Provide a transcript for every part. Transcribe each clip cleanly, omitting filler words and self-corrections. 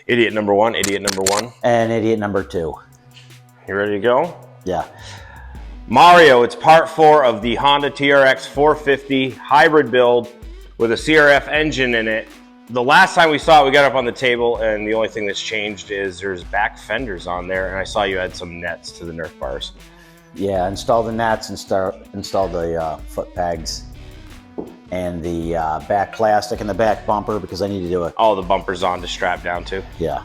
Idiot number one, idiot number one. And idiot number 2. You ready to go? Yeah. Mario, it's part 4 of the Honda TRX 450 hybrid build with a CRF engine in it. The last time we saw it, we got up on the table, and the only thing that's changed is there's back fenders on there, and I saw you had some nets to the Nerf bars. Yeah, install the nets, install the foot pegs, and the back plastic and the back bumper, because I need to do it. All the bumpers on to strap down to. Yeah.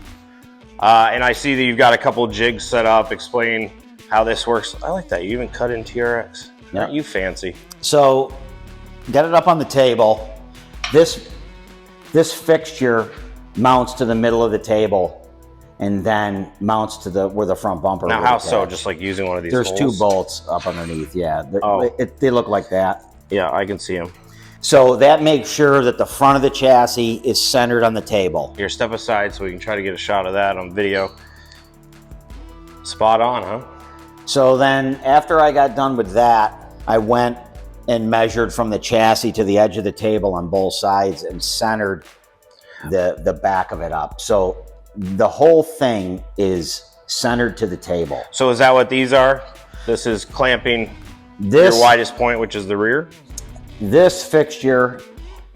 And I see that you've got a couple jigs set up. Explain how this works. I like that. You even cut in TRX. Yeah. Aren't you fancy? So, get it up on the table. This fixture mounts to the middle of the table and then mounts to where the front bumper. Now, how so? Just like using one of these There's holes? 2 bolts up underneath, yeah. Oh. They look like that. Yeah, I can see them. So that makes sure that the front of the chassis is centered on the table. Here, step aside so we can try to get a shot of that on video. Spot on, huh? So then after I got done with that, I went and measured from the chassis to the edge of the table on both sides and centered the back of it up. So the whole thing is centered to the table. So is that what these are? This is clamping your widest point, which is the rear? This fixture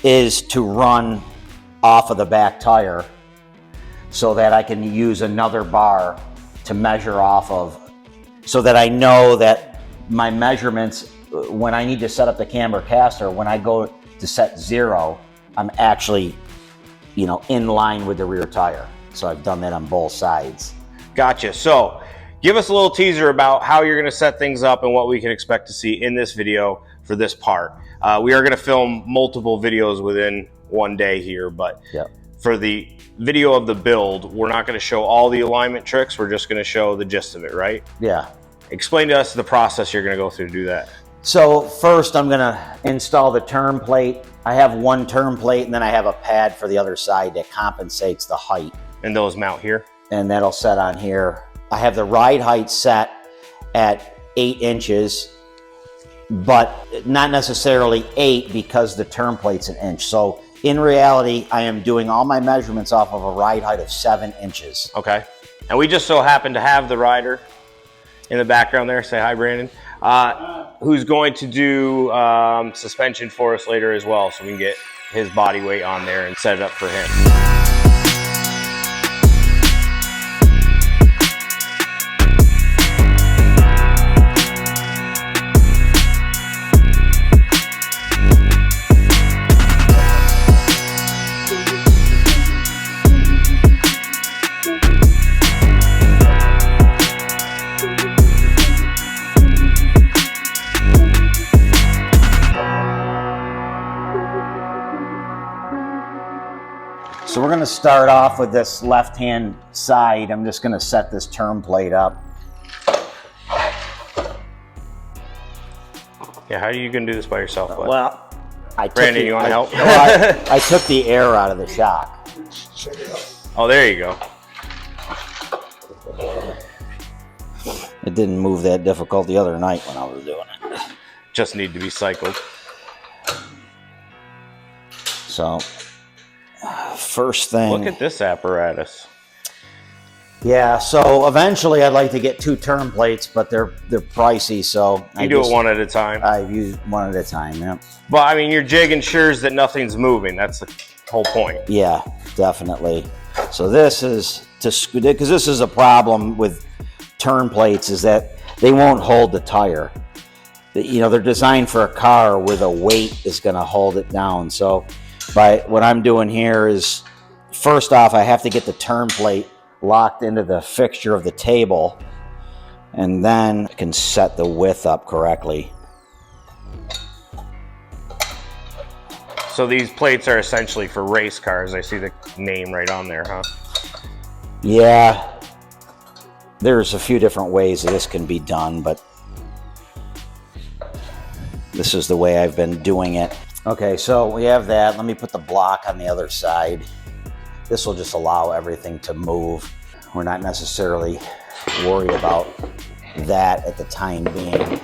is to run off of the back tire so that I can use another bar to measure off of, so that I know that my measurements, when I need to set up the camber caster, when I go to set 0, I'm actually, in line with the rear tire. So I've done that on both sides. Gotcha. So give us a little teaser about how you're going to set things up and what we can expect to see in this video for this part. We are going to film multiple videos within one day here, but for the video of the build, we're not going to show all the alignment tricks. We're just going to show the gist of it, right? Yeah. Explain to us the process you're going to go through to do that. So first I'm going to install the turn plate. I have one turn plate and then I have a pad for the other side that compensates the height. And those mount here? And that'll set on here. I have the ride height set at 8 inches, but not necessarily 8 because the turn plate's an inch. So in reality, I am doing all my measurements off of a ride height of 7 inches. Okay. And we just so happen to have the rider in the background there. Say hi, Brandon. Who's going to do suspension for us later as well, so we can get his body weight on there and set it up for him. So we're going to start off with this left-hand side. I'm just going to set this turn plate up. Yeah, how are you going to do this by yourself, bud? Well, Brandon, you want to help? I took the air out of the shock. Oh, there you go. It didn't move that difficult the other night when I was doing it. Just need to be cycled. So, first thing. Look at this apparatus. Yeah, so eventually I'd like to get 2 turn plates, but they're pricey, so you do it one at a time. I use one at a time, yeah. But I mean, your jig ensures that nothing's moving. That's the whole point. Yeah, definitely. So this is because this is a problem with turn plates, is that they won't hold the tire. They're designed for a car where the weight is going to hold it down. So what I'm doing here is, first off, I have to get the turn plate locked into the fixture of the table, and then I can set the width up correctly. So these plates are essentially for race cars. I see the name right on there, huh? Yeah, there's a few different ways that this can be done, but this is the way I've been doing it. Okay, so we have that. Let me put the block on the other side. This will just allow everything to move. We're not necessarily worried about that at the time being.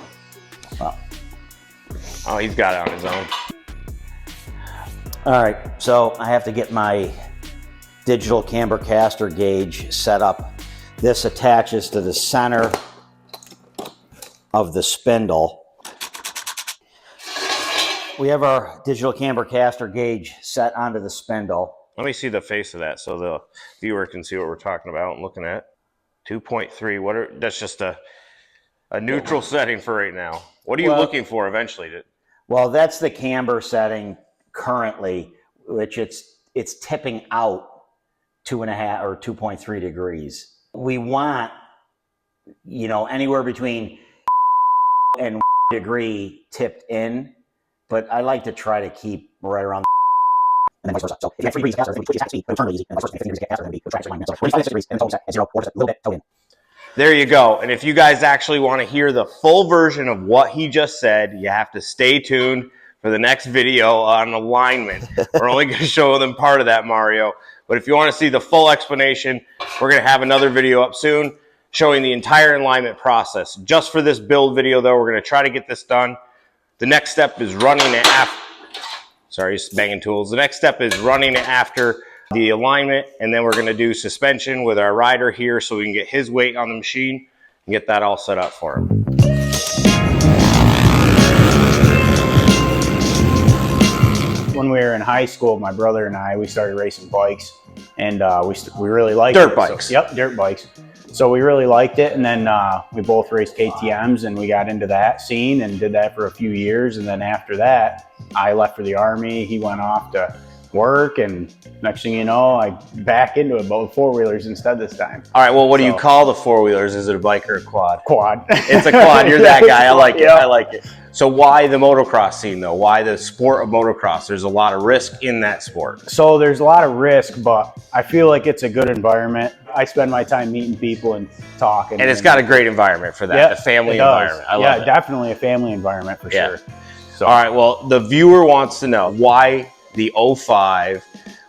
Well, oh, he's got it on his own. all right, so I have to get my digital camber caster gauge setup. This attaches to the center of the spindle. We have our digital camber caster gauge set onto the spindle. Let me see the face of that so the viewer can see what we're talking about and looking at. 2.3. That's just a neutral setting for right now. What are you looking for eventually? Well, that's the camber setting currently, which it's tipping out 2.5 or 2.3 degrees. We want, you know, anywhere between and degree tipped in, but I like to try to keep right around and then vice versa. So if you have 3 degrees of caster, then we switch attack speed, but eternally easy, and vice versa. If you have 15 degrees of caster, then we try to line. So 45 degrees and total set at 0, or just a little bit toe in. There you go. And if you guys actually want to hear the full version of what he just said, you have to stay tuned for the next video on alignment. We're only going to show them part of that, Mario. But if you want to see the full explanation, we're going to have another video up soon showing the entire alignment process. Just for this build video, though, we're going to try to get this done. The next step is running it after. Sorry, just banging tools. The next step is running it after the alignment, and then we're going to do suspension with our rider here so we can get his weight on the machine and get that all set up for him. When we were in high school, my brother and I, we started racing bikes, and we really liked dirt it. bikes. So, yep, dirt bikes. So we really liked it, and then we both raced KTMs, and we got into that scene and did that for a few years. And then after that, I left for the Army. He went off to work, and next thing you know, I back into it, both 4-wheelers instead this time. All right, well, what do you call the 4-wheelers? Is it a bike or a quad? Quad. It's a quad. You're that guy. I like it. Yep. I like it. So why the motocross scene, though? Why the sport of motocross? There's a lot of risk in that sport. So there's a lot of risk, but I feel like it's a good environment. I spend my time meeting people and talking. And it's got a great environment for that, yeah, the family environment. I love it. Definitely a family environment for sure. So, all right, well, the viewer wants to know why the 05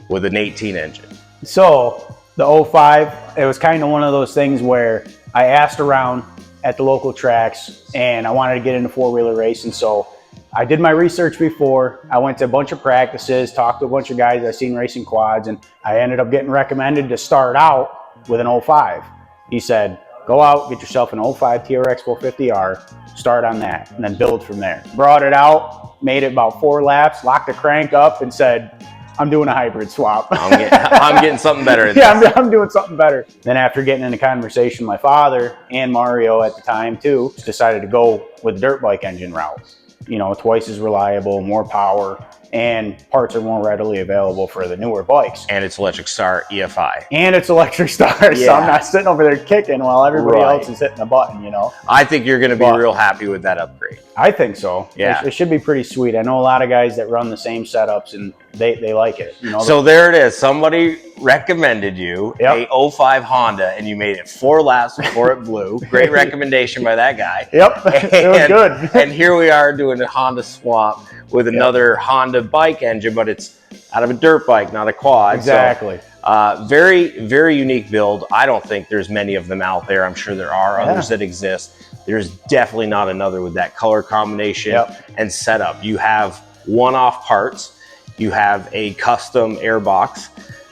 with an 18 engine. So the 05, it was kind of one of those things where I asked around at the local tracks and I wanted to get into 4-wheeler racing. So I did my research before. I went to a bunch of practices, talked to a bunch of guys I seen racing quads, and I ended up getting recommended to start out with an 05. He said, go out, get yourself an 05 TRX 450R, start on that, and then build from there. Brought it out, made it about 4 laps, locked the crank up, and said, I'm doing a hybrid swap. I'm getting something better. I'm doing something better. Then after getting in a conversation, my father and Mario at the time too decided to go with the dirt bike engine route. You know, twice as reliable, more power, and parts are more readily available for the newer bikes. And it's electric start EFI. And it's electric start, so I'm not sitting over there kicking while everybody else is hitting the button, you know? I think you're going to be real happy with that upgrade. I think so. Yeah. It should be pretty sweet. I know a lot of guys that run the same setups and they like it. You know? So there it is. Somebody recommended you a 05 Honda and you made it 4 laps before it blew. Great recommendation by that guy. Yep, it was good. And here we are doing a Honda swap with another Honda bike engine, but it's out of a dirt bike, not a quad. Exactly. So, very, very unique build. I don't think there's many of them out there. I'm sure there are others that exist. There's definitely not another with that color combination and setup. You have one-off parts. You have a custom airbox.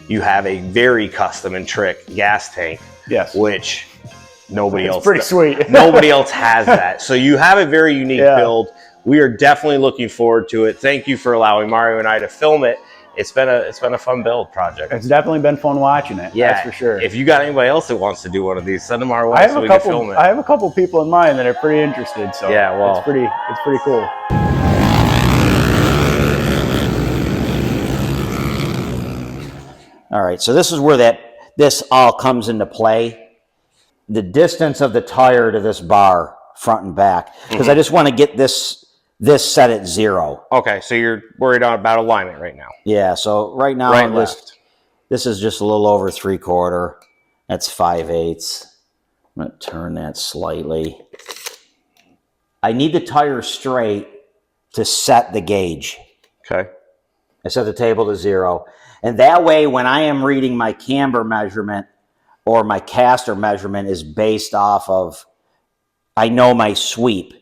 You have a very custom and trick gas tank, which nobody else. Pretty sweet. Nobody else has that. So you have a very unique build. We are definitely looking forward to it. Thank you for allowing Mario and I to film it. It's been a fun build project. It's definitely been fun watching it. Yeah, that's for sure. If you got anybody else that wants to do one of these, send them our way so we can film it. I have a couple people in mind that are pretty interested. So yeah, well, it's pretty cool. All right, so this is where this all comes into play. The distance of the tire to this bar, front and back, because I just want to get this set at 0. Okay, so you're worried about alignment right now. Yeah, so right now this is just a little over 3/4. That's 5/8. I'm going to turn that slightly. I need the tire straight to set the gauge. Okay. I set the table to 0. And that way, when I am reading my camber measurement or my caster measurement is based off of, I know my sweep,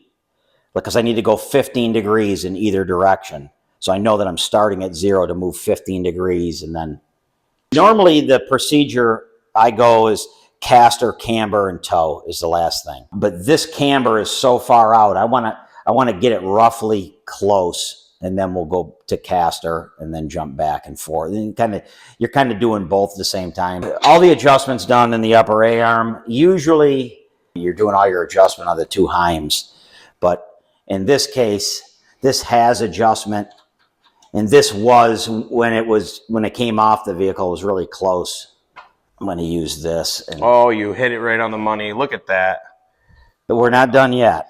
because I need to go 15 degrees in either direction. So I know that I'm starting at 0 to move 15 degrees and then Normally, the procedure I go is caster, camber, and toe is the last thing. But this camber is so far out, I want to get it roughly close, and then we'll go to caster and then jump back and forth. And you're kind of doing both at the same time. All the adjustments done in the upper A-arm. Usually, you're doing all your adjustment on the two heims, but in this case, this has adjustment. And this was when it came off the vehicle, it was really close. I'm going to use this. And oh, you hit it right on the money. Look at that. but we're not done yet.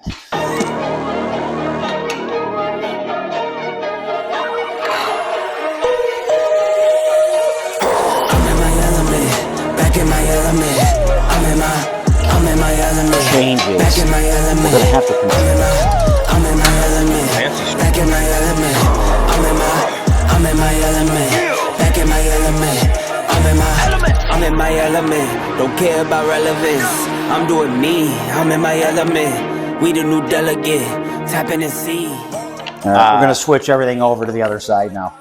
Changes. Back in my element. We're gonna have to I'm in my element. Back in my element. I'm in my element. Back in my element. I'm in my element. Don't care about relevance. I'm doing me. I'm in my element. We the new delegate. Tapping and see. All right, we're gonna switch everything over to the other side now.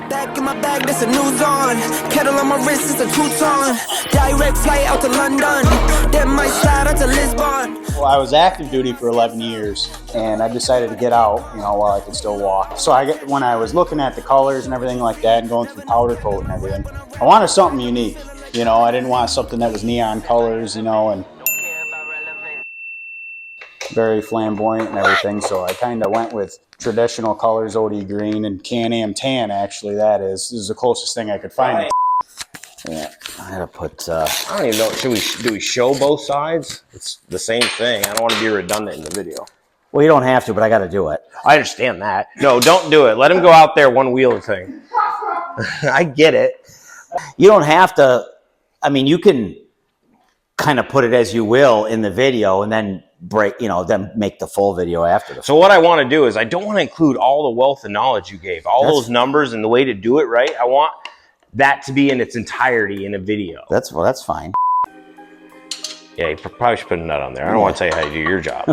Back in my bag, that's a new on. Kettle on my wrist, it's a two-tone. Direct flight out to London. Then my slide out to Lisbon. Well, I was active duty for 11 years, and I decided to get out, while I could still walk. So when I was looking at the colors and everything like that and going through powder coat and everything, I wanted something unique. I didn't want something that was neon colors, and very flamboyant and everything. So I kind of went with traditional colors, OD green and Can-Am tan. Actually, this is the closest thing I could find. Yeah, I gotta put. I don't even know. Do we show both sides? It's the same thing. I don't want to be redundant in the video. Well, you don't have to, but I got to do it. I understand that. No, don't do it. Let him go out there one wheel thing. I get it. You don't have to. I mean, you can kind of put it as you will in the video, and then then make the full video after the. So what I want to do is I don't want to include all the wealth of knowledge you gave, those numbers and the way to do it right. I want that to be in its entirety in a video. That's fine. Yeah, you probably should put a nut on there. I don't want to tell you how to do your job.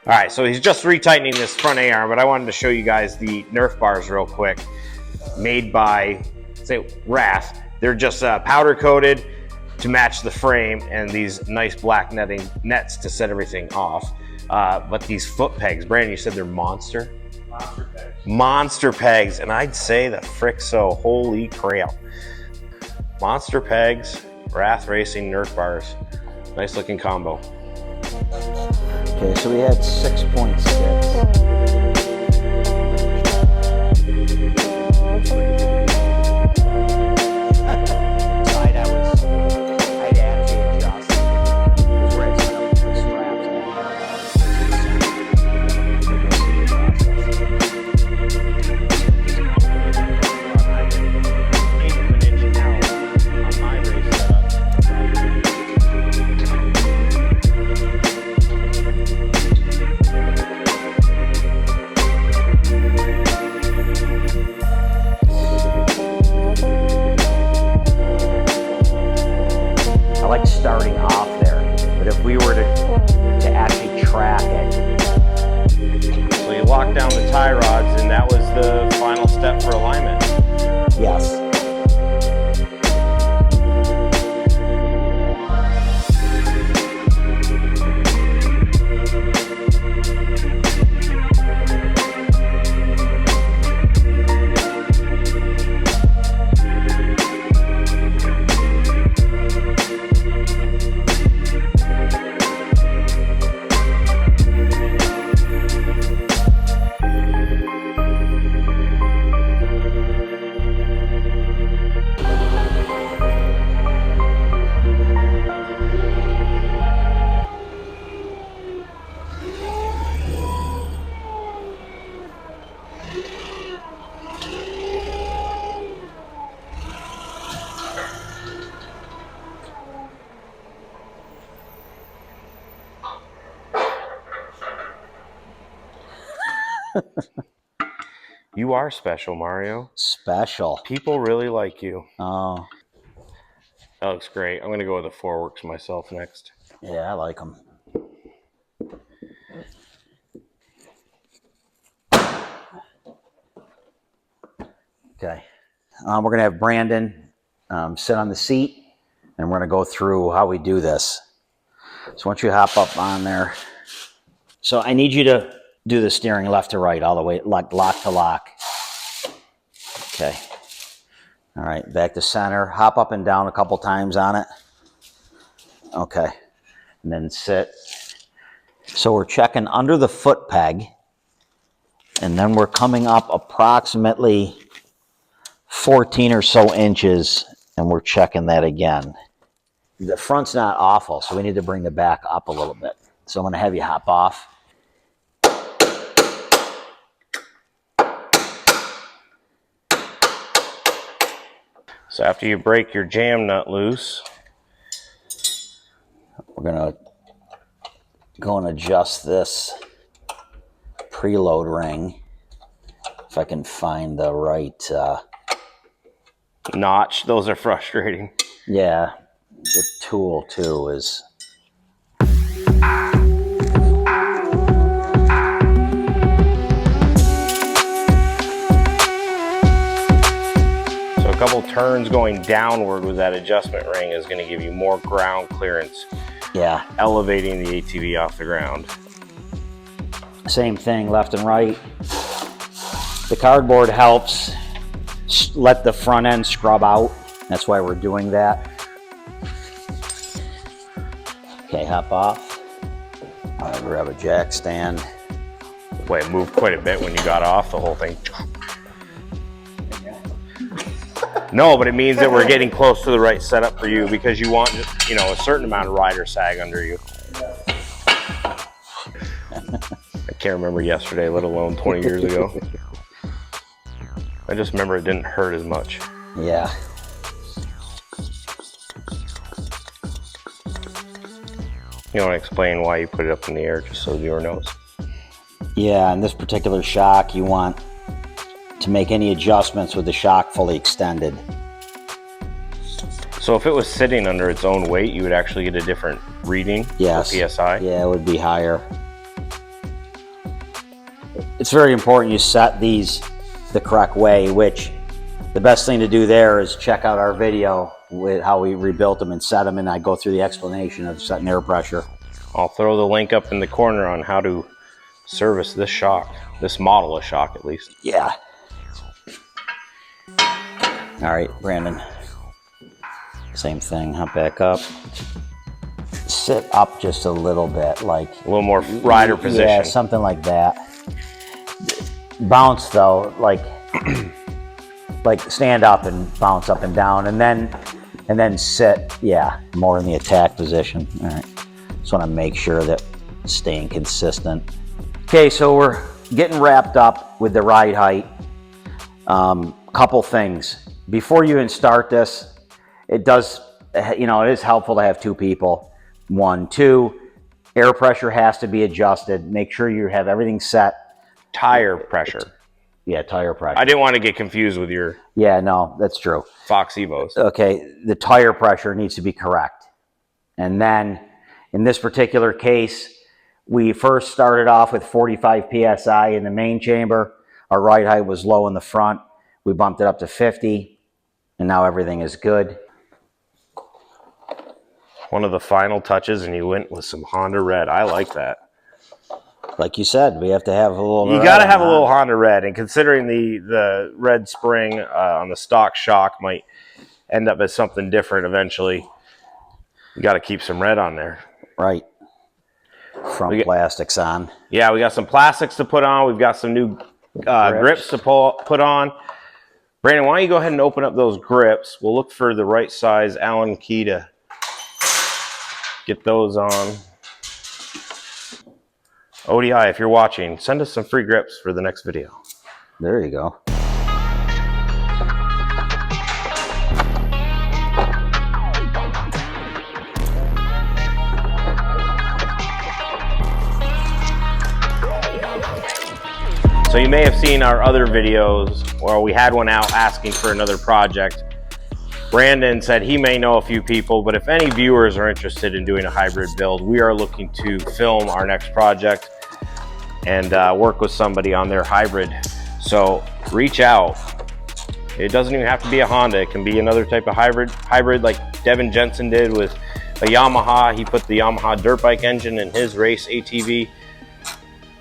All right, so he's just retightening this front A-arm, but I wanted to show you guys the Nerf bars real quick, made by, say, Wrath. They're just powder coated to match the frame and these nice black nets to set everything off. But these foot pegs, Brandon, you said they're monster? Monster pegs. Monster pegs, and I'd say the frick so, holy crap. Monster pegs, Wrath Racing Nerf bars. Nice looking combo. Okay, so we had 6.6. Starting off there, but if we were to actually track it. So you lock down the tie rods, and that was the final step for alignment. Yes. You are special, Mario. Special. People really like you. Oh. That looks great. I'm going to go with the Foreworks myself next. Yeah, I like them. we're going to have Brandon sit on the seat, and we're going to go through how we do this. So once you hop up on there, so I need you to do the steering left to right all the way, like lock to lock. Okay. All right, back to center. Hop up and down a couple times on it. Okay. And then sit. So we're checking under the foot peg, and then we're coming up approximately 14 or so inches, and we're checking that again. The front's not awful, so we need to bring the back up a little bit. So I'm going to have you hop off. So after you break your jam nut loose, we're going to go and adjust this preload ring. If I can find the right notch. Those are frustrating. Yeah, the tool too is. So a couple turns going downward with that adjustment ring is going to give you more ground clearance. Yeah. Elevating the ATV off the ground. Same thing, left and right. The cardboard helps let the front end scrub out. That's why we're doing that. Okay, hop off. I'll grab a jack stand. Boy, it moved quite a bit when you got off the whole thing. No, but it means that we're getting close to the right setup for you, because you want, you know, a certain amount of rider sag under you. I can't remember yesterday, let alone 20 years ago. I just remember it didn't hurt as much. Yeah. You want to explain why you put it up in the air, just so the viewer knows? Yeah, in this particular shock, you want to make any adjustments with the shock fully extended. So if it was sitting under its own weight, you would actually get a different reading for PSI? Yeah, it would be higher. It's very important you set these the correct way, which the best thing to do there is check out our video with how we rebuilt them and set them, and I go through the explanation of setting air pressure. I'll throw the link up in the corner on how to service this shock, this model of shock at least. Yeah. All right, Brandon. Same thing, hop back up. Sit up just a little bit, like a little more rider position. Yeah, something like that. Bounce though, like like stand up and bounce up and down, and then sit, yeah, more in the attack position. All right, just want to make sure that it's staying consistent. Okay, so we're getting wrapped up with the ride height. Couple things before you even start this. It does, you know, it is helpful to have two people. 1, 2, air pressure has to be adjusted. Make sure you have everything set. Tire pressure. Yeah, tire pressure. I didn't want to get confused with your Yeah, no, that's true. Fox Evos. Okay, the tire pressure needs to be correct. And then in this particular case, we first started off with 45 PSI in the main chamber. Our ride height was low in the front. We bumped it up to 50, and now everything is good. One of the final touches, and you went with some Honda red. I like that. Like you said, we have to have a little. You got to have a little Honda red, and considering the red spring on the stock shock might end up as something different eventually, you got to keep some red on there. Right. Front plastics on. Yeah, we got some plastics to put on. We've got some new grips to put on. Brandon, why don't you go ahead and open up those grips? We'll look for the right size Allen key to get those on. ODI, if you're watching, send us some free grips for the next video. There you go. So you may have seen our other videos where we had one out asking for another project. Brandon said he may know a few people, but if any viewers are interested in doing a hybrid build, we are looking to film our next project and work with somebody on their hybrid. So reach out It doesn't even have to be a Honda. It can be another type of hybrid like Devin Jensen did with a Yamaha. He put the Yamaha dirt bike engine in his race ATV.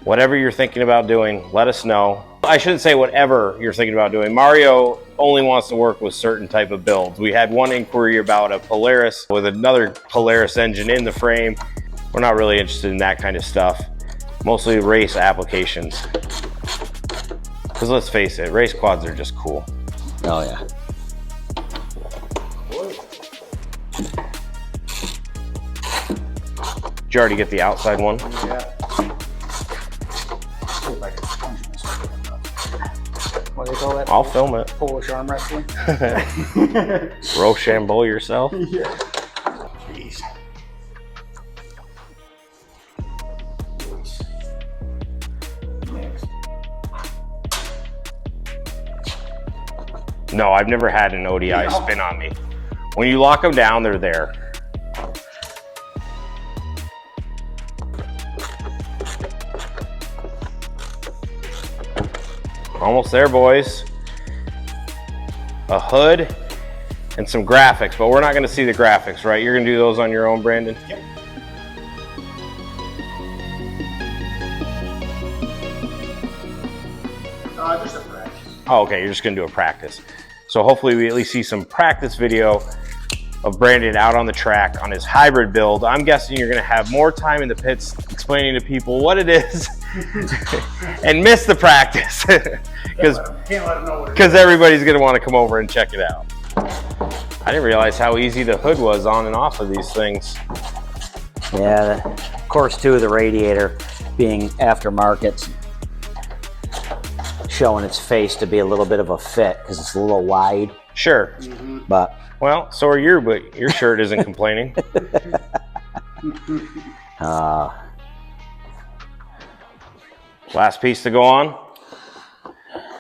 Whatever you're thinking about doing, let us know. I shouldn't say whatever you're thinking about doing. Mario only wants to work with certain type of builds. We had one inquiry about a Polaris with another Polaris engine in the frame. We're not really interested in that kind of stuff. Mostly race applications. Because let's face it, race quads are just cool. Oh yeah. Did you already get the outside one? Yeah. What do they call that? I'll film it. Polish arm wrestling. Rochambeau yourself. Yeah. Jeez. Next. No, I've never had an ODI spin on me. When you lock them down, they're there. Almost there, boys. A hood and some graphics, but we're not gonna see the graphics, right? You're gonna do those on your own, Brandon? Yep. Just a practice. Oh, okay, you're just gonna do a practice. So hopefully we at least see some practice video of Brandon out on the track on his hybrid build. I'm guessing you're gonna have more time in the pits explaining to people what it is and miss the practice because everybody's gonna want to come over and check it out. I didn't realize how easy the hood was on and off of these things. Yeah, of course too, the radiator being aftermarket, showing its face to be a little bit of a fit because it's a little wide. Sure. But Well, so are you, but your shirt isn't complaining. Last piece to go on.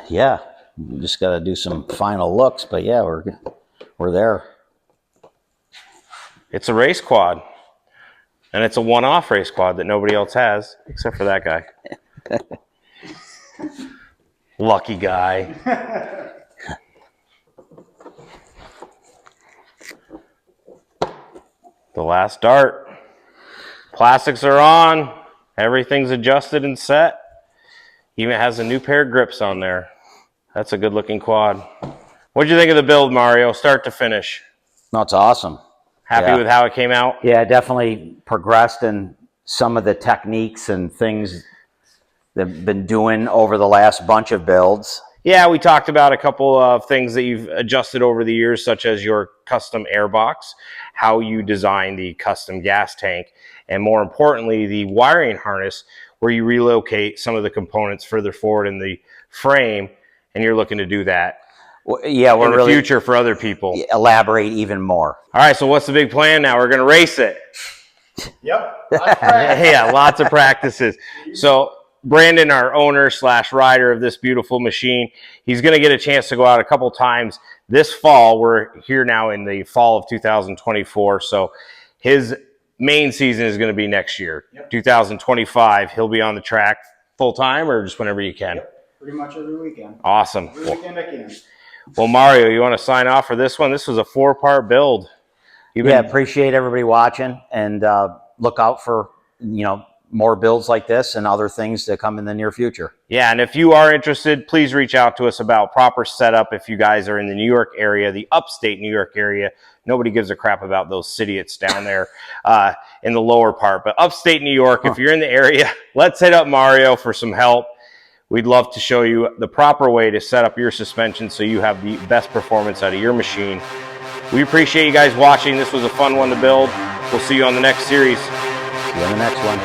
yeah, we just got to do some final looks. But yeah, we're there. It's a race quad. And it's a one-off race quad that nobody else has, except for that guy. Lucky guy. The last dart. Plastics are on. Everything's adjusted and set. Even has a new pair of grips on there. That's a good looking quad. What'd you think of the build, Mario, start to finish? No, it's awesome. Happy with how it came out? Yeah, definitely progressed in some of the techniques and things they've been doing over the last bunch of builds. Yeah, we talked about a couple of things that you've adjusted over the years, such as your custom airbox, how you design the custom gas tank, and more importantly, the wiring harness, where you relocate some of the components further forward in the frame, and you're looking to do that Yeah, we're in the really future for other people. elaborate even more. All right, so what's the big plan now? We're going to race it. Yep. Yeah, lots of practices. So Brandon, our owner / rider of this beautiful machine, he's going to get a chance to go out a couple times this fall. We're here now in the fall of 2024. So his main season is going to be next year, 2025. He'll be on the track full time or just whenever you can? Yep. Pretty much every weekend. Awesome. Every weekend I can. Well, Mario, you want to sign off for this one? This was a 4-part build. Yeah, appreciate everybody watching, and look out for more builds like this and other things to come in the near future. Yeah, and if you are interested, please reach out to us about proper setup. If you guys are in the New York area, the upstate New York area, nobody gives a crap about those idiots down there in the lower part. But upstate New York, if you're in the area, let's hit up Mario for some help. We'd love to show you the proper way to set up your suspension so you have the best performance out of your machine. We appreciate you guys watching. This was a fun one to build. We'll see you on the next series. See you on the next one.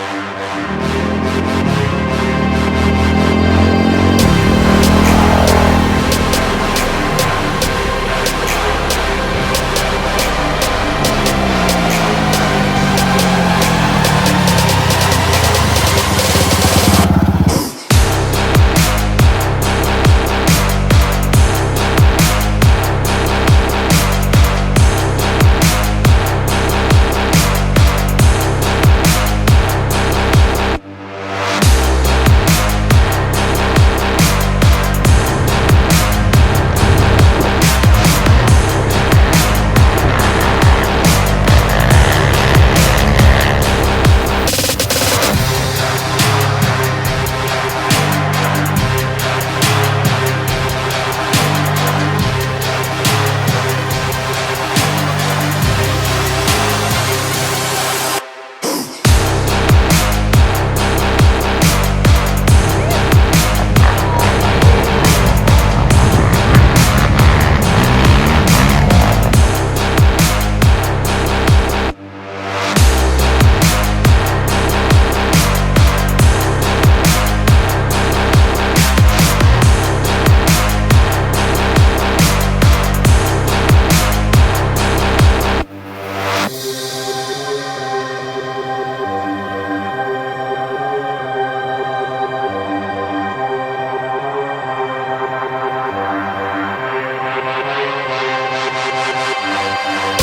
yeah.